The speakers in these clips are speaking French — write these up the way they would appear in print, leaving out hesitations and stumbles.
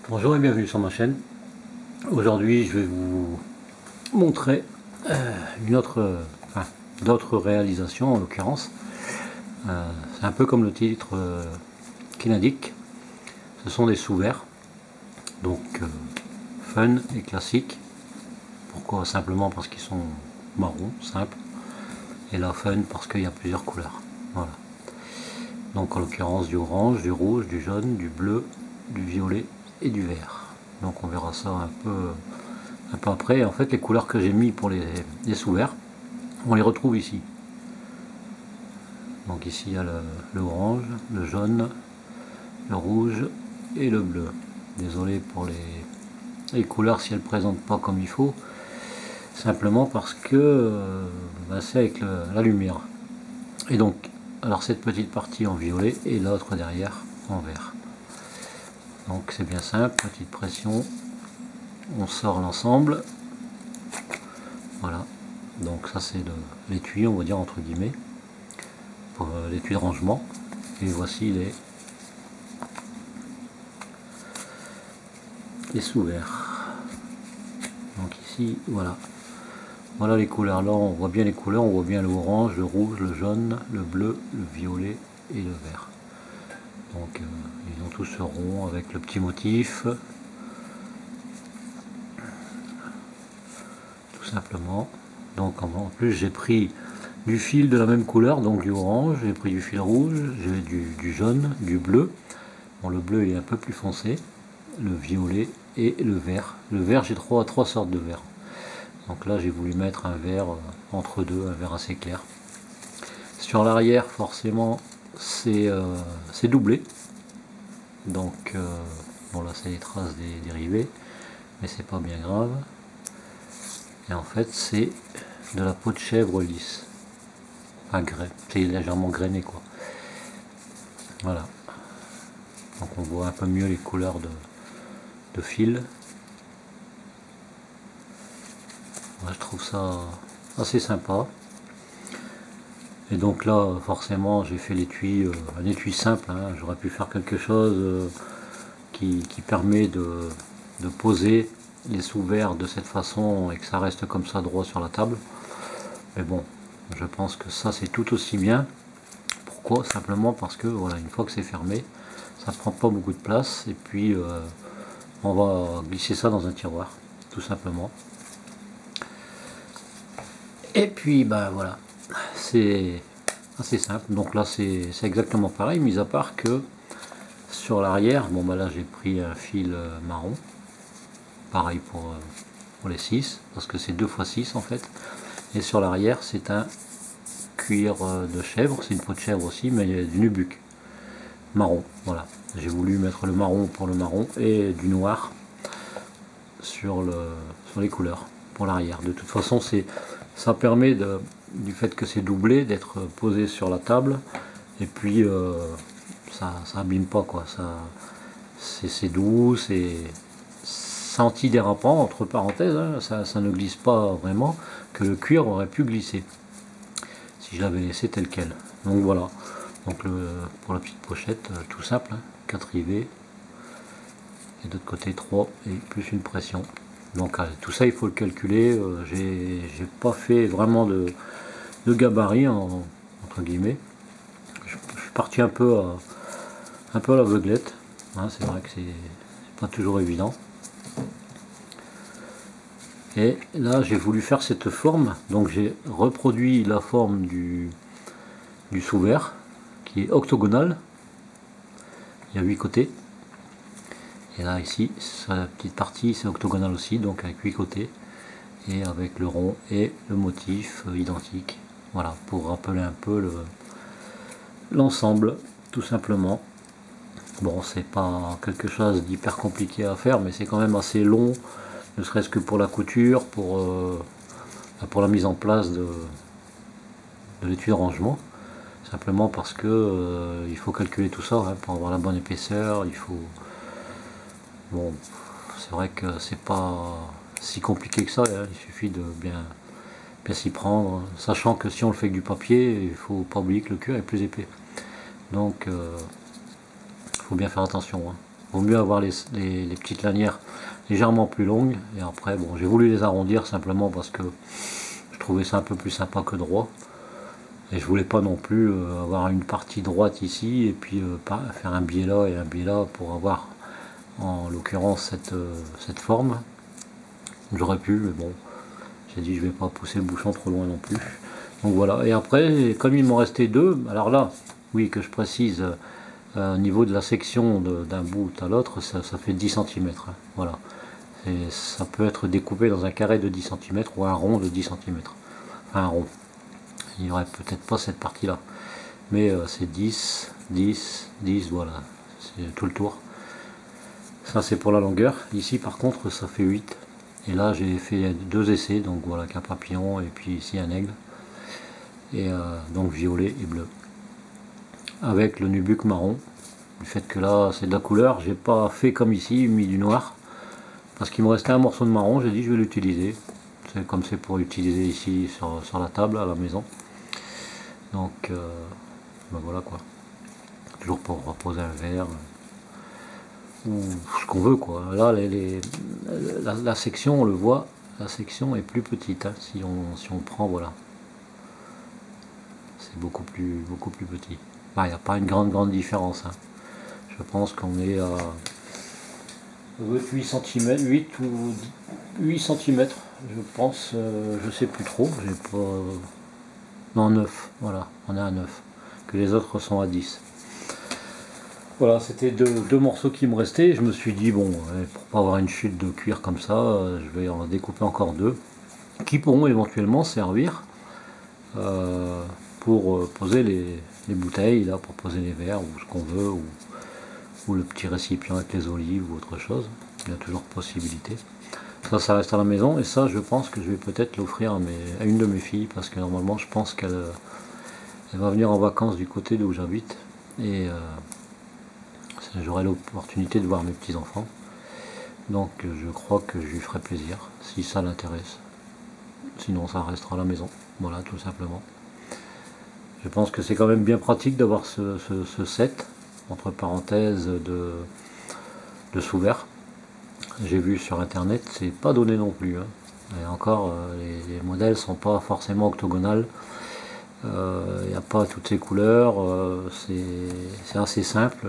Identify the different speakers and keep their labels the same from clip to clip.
Speaker 1: Bonjour et bienvenue sur ma chaîne. Aujourd'hui je vais vous montrer d'autres réalisations en l'occurrence. C'est un peu comme le titre qui l'indique. Ce sont des sous-verres, donc fun et classiques. Pourquoi? Simplement parce qu'ils sont marrons, simples. Et là fun parce qu'il y a plusieurs couleurs. Voilà. Donc en l'occurrence du orange, du rouge, du jaune, du bleu, du violet et du vert. Donc on verra ça un peu après. En fait les couleurs que j'ai mis pour les sous-verts, on les retrouve ici. Donc ici il y a le orange, le jaune, le rouge et le bleu. Désolé pour les couleurs si elles ne présentent pas comme il faut, simplement parce que c'est avec la lumière. Et donc alors cette petite partie en violet et l'autre derrière en vert. Donc c'est bien simple, petite pression, on sort l'ensemble. Voilà, donc ça c'est l'étui, on va dire entre guillemets, pour l'étui de rangement. Et voici les sous-verres. Donc ici, voilà. Voilà les couleurs, là on voit bien les couleurs, on voit bien le orange, le rouge, le jaune, le bleu, le violet et le vert. Donc ils ont tous ce rond avec le petit motif. Tout simplement. Donc en plus j'ai pris du fil de la même couleur, donc du orange, j'ai pris du fil rouge, j'ai du jaune, du bleu. Bon, le bleu il est un peu plus foncé, le violet et le vert. Le vert, j'ai trois sortes de vert. Donc là j'ai voulu mettre un vert entre deux, un vert assez clair. Sur l'arrière forcément c'est doublé. Donc bon là c'est les traces des dérivés, mais c'est pas bien grave. Et en fait c'est de la peau de chèvre lisse. Enfin c'est légèrement grainé quoi. Voilà. Donc on voit un peu mieux les couleurs de fil. Ouais, je trouve ça assez sympa. Et donc là forcément j'ai fait l'étui, un étui simple, hein. J'aurais pu faire quelque chose qui permet de poser les sous-verres de cette façon et que ça reste comme ça droit sur la table. Mais bon, je pense que ça c'est tout aussi bien. Pourquoi? Simplement parce que voilà, une fois que c'est fermé, ça prend pas beaucoup de place et puis on va glisser ça dans un tiroir, tout simplement. Et puis ben voilà, c'est assez simple. Donc là c'est exactement pareil, mis à part que sur l'arrière, bon ben là j'ai pris un fil marron, pareil pour les 6, parce que c'est 2 x 6 en fait. Et sur l'arrière c'est un cuir de chèvre, c'est une peau de chèvre aussi, mais il y a du nubuck marron. Voilà, j'ai voulu mettre le marron pour le marron et du noir sur les couleurs pour l'arrière. De toute façon ça permet du fait que c'est doublé d'être posé sur la table, et puis ça abîme pas quoi, c'est doux, c'est antidérapant entre parenthèses, hein, ça ne glisse pas vraiment, que le cuir aurait pu glisser si je l'avais laissé tel quel. Donc voilà, donc pour la petite pochette, tout simple, hein, 4 rivets et d'autre côté 3 et plus une pression. Donc tout ça il faut le calculer. J'ai pas fait vraiment de gabarit entre guillemets. Je suis parti un peu à l'aveuglette, hein, c'est vrai que c'est pas toujours évident. Et là j'ai voulu faire cette forme, donc j'ai reproduit la forme du sous-verre qui est octogonal. Il y a 8 côtés. Et là ici, sa petite partie c'est octogonal aussi, donc avec 8 côtés et avec le rond et le motif identique. Voilà, pour rappeler un peu l'ensemble, tout simplement. Bon, c'est pas quelque chose d'hyper compliqué à faire, mais c'est quand même assez long, ne serait-ce que pour la couture, pour la mise en place de l'étui de rangement. Simplement parce que il faut calculer tout ça, hein, pour avoir la bonne épaisseur. Il faut... Bon, c'est vrai que c'est pas si compliqué que ça, hein. Il suffit de bien s'y prendre, sachant que si on le fait avec du papier, il faut pas oublier que le cuir est plus épais. Donc il faut bien faire attention, hein. Vaut mieux avoir les petites lanières légèrement plus longues. Et après, bon, j'ai voulu les arrondir simplement parce que je trouvais ça un peu plus sympa que droit. Et je voulais pas non plus avoir une partie droite ici et puis faire un biais là et un biais là pour avoir en l'occurrence cette forme. J'aurais pu, mais bon, j'ai dit je vais pas pousser le bouchon trop loin non plus. Donc voilà, et après, comme il m'en restait deux, alors là, oui, que je précise, au niveau de la section d'un bout à l'autre, ça fait 10 cm. Hein, voilà. Et ça peut être découpé dans un carré de 10 cm ou un rond de 10 cm. Enfin, un rond. Il n'y aurait peut-être pas cette partie-là. Mais c'est 10, 10, 10, voilà. C'est tout le tour. Ça, c'est pour la longueur. Ici, par contre, ça fait 8. Et là, j'ai fait 2 essais. Donc voilà, qu'un papillon et puis ici un aigle. Et donc violet et bleu. Avec le nubuck marron. Du fait que là, c'est de la couleur. J'ai pas fait comme ici, mis du noir. Parce qu'il me restait un morceau de marron. J'ai dit, je vais l'utiliser. C'est comme c'est pour utiliser ici sur la table à la maison. Donc, ben voilà quoi. Toujours pour reposer un verre ou ce qu'on veut quoi. Là, la section, on le voit, la section est plus petite. Hein, si on prend, voilà, c'est beaucoup plus petit. Il n'y a pas une grande différence. Hein. Je pense qu'on est à 8 cm, 8 ou 8 cm, je pense, je sais plus trop. J'ai pas. Non, 9, voilà, on est à 9, que les autres sont à 10. Voilà, c'était deux morceaux qui me restaient. Je me suis dit, bon, pour pas avoir une chute de cuir comme ça, je vais en découper encore 2, qui pourront éventuellement servir pour poser les bouteilles, là, pour poser les verres, ou ce qu'on veut, ou le petit récipient avec les olives, ou autre chose. Il y a toujours possibilité. Ça reste à la maison, et ça, je pense que je vais peut-être l'offrir à une de mes filles, parce que normalement, je pense qu'elle va venir en vacances du côté d'où j'habite, et j'aurai l'opportunité de voir mes petits-enfants. Donc, je crois que je lui ferai plaisir, si ça l'intéresse. Sinon, ça restera à la maison. Voilà, tout simplement. Je pense que c'est quand même bien pratique d'avoir ce set, entre parenthèses, de sous-verre. J'ai vu sur internet, c'est pas donné non plus. Hein. Et encore, les modèles sont pas forcément octogonales. Il n'y a pas toutes ces couleurs. C'est assez simple.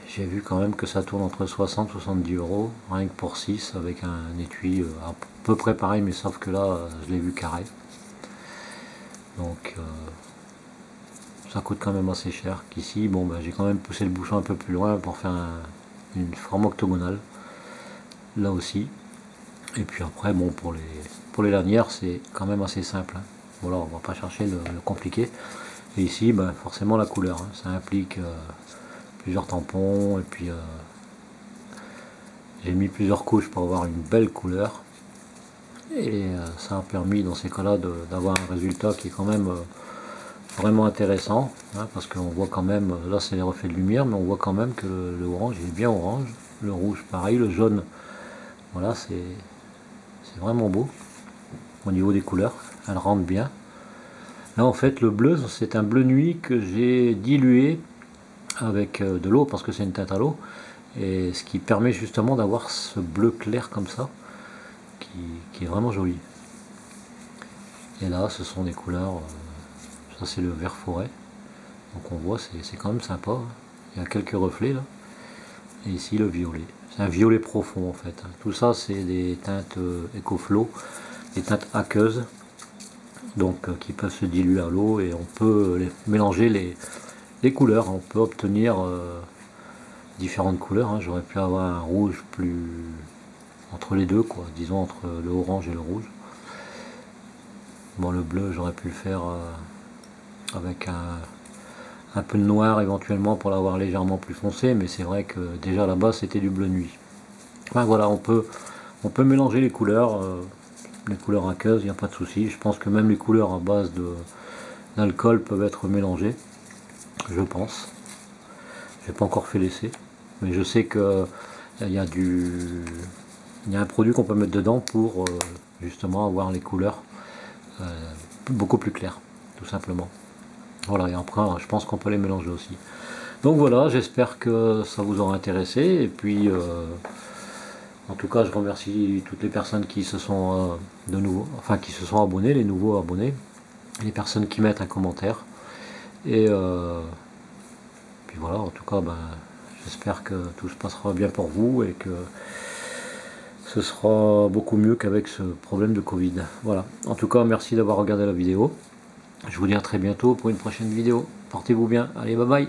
Speaker 1: J'ai vu quand même que ça tourne entre 60 et 70 euros, rien que pour 6, avec un étui à peu près pareil, mais sauf que là, je l'ai vu carré. Donc, ça coûte quand même assez cher. Qu'ici, bon, ben, j'ai quand même poussé le bouchon un peu plus loin pour faire une forme octogonale. Là aussi. Et puis après, bon, pour les lanières, c'est quand même assez simple. Hein. Voilà, on va pas chercher le compliqué. Et ici, ben, forcément la couleur. Hein. Ça implique plusieurs tampons. Et puis, j'ai mis plusieurs couches pour avoir une belle couleur. Et ça a permis, dans ces cas-là, d'avoir un résultat qui est quand même vraiment intéressant. Hein, parce qu'on voit quand même, là c'est les reflets de lumière, mais on voit quand même que le orange est bien orange. Le rouge, pareil. Le jaune, voilà, c'est vraiment beau au niveau des couleurs, elles rentrent bien. Là en fait le bleu, c'est un bleu nuit que j'ai dilué avec de l'eau parce que c'est une teinte à l'eau, et ce qui permet justement d'avoir ce bleu clair comme ça qui est vraiment joli. Et là ce sont des couleurs, ça c'est le vert forêt, donc on voit c'est quand même sympa, hein. Il y a quelques reflets là, et ici le violet. C'est un violet profond en fait. Tout ça c'est des teintes EcoFlow, des teintes aqueuses, donc qui peuvent se diluer à l'eau, et on peut mélanger les couleurs. On peut obtenir différentes couleurs. Hein. J'aurais pu avoir un rouge plus entre les deux, quoi, disons entre le orange et le rouge. Bon, le bleu j'aurais pu le faire avec un peu de noir éventuellement pour l'avoir légèrement plus foncé, mais c'est vrai que déjà là-bas c'était du bleu nuit. Enfin voilà, on peut mélanger les couleurs aqueuses, il n'y a pas de souci. Je pense que même les couleurs à base d'alcool peuvent être mélangées, je pense. J'ai pas encore fait l'essai, mais je sais que il y a un produit qu'on peut mettre dedans pour justement avoir les couleurs beaucoup plus claires, tout simplement. Voilà, et après je pense qu'on peut les mélanger aussi. Donc voilà, j'espère que ça vous aura intéressé. Et puis, en tout cas, je remercie toutes les personnes qui se sont de nouveau, enfin qui se sont abonnés, les nouveaux abonnés, les personnes qui mettent un commentaire. Et puis voilà, en tout cas, ben, j'espère que tout se passera bien pour vous et que ce sera beaucoup mieux qu'avec ce problème de Covid. Voilà. En tout cas, merci d'avoir regardé la vidéo. Je vous dis à très bientôt pour une prochaine vidéo. Portez-vous bien. Allez, bye bye.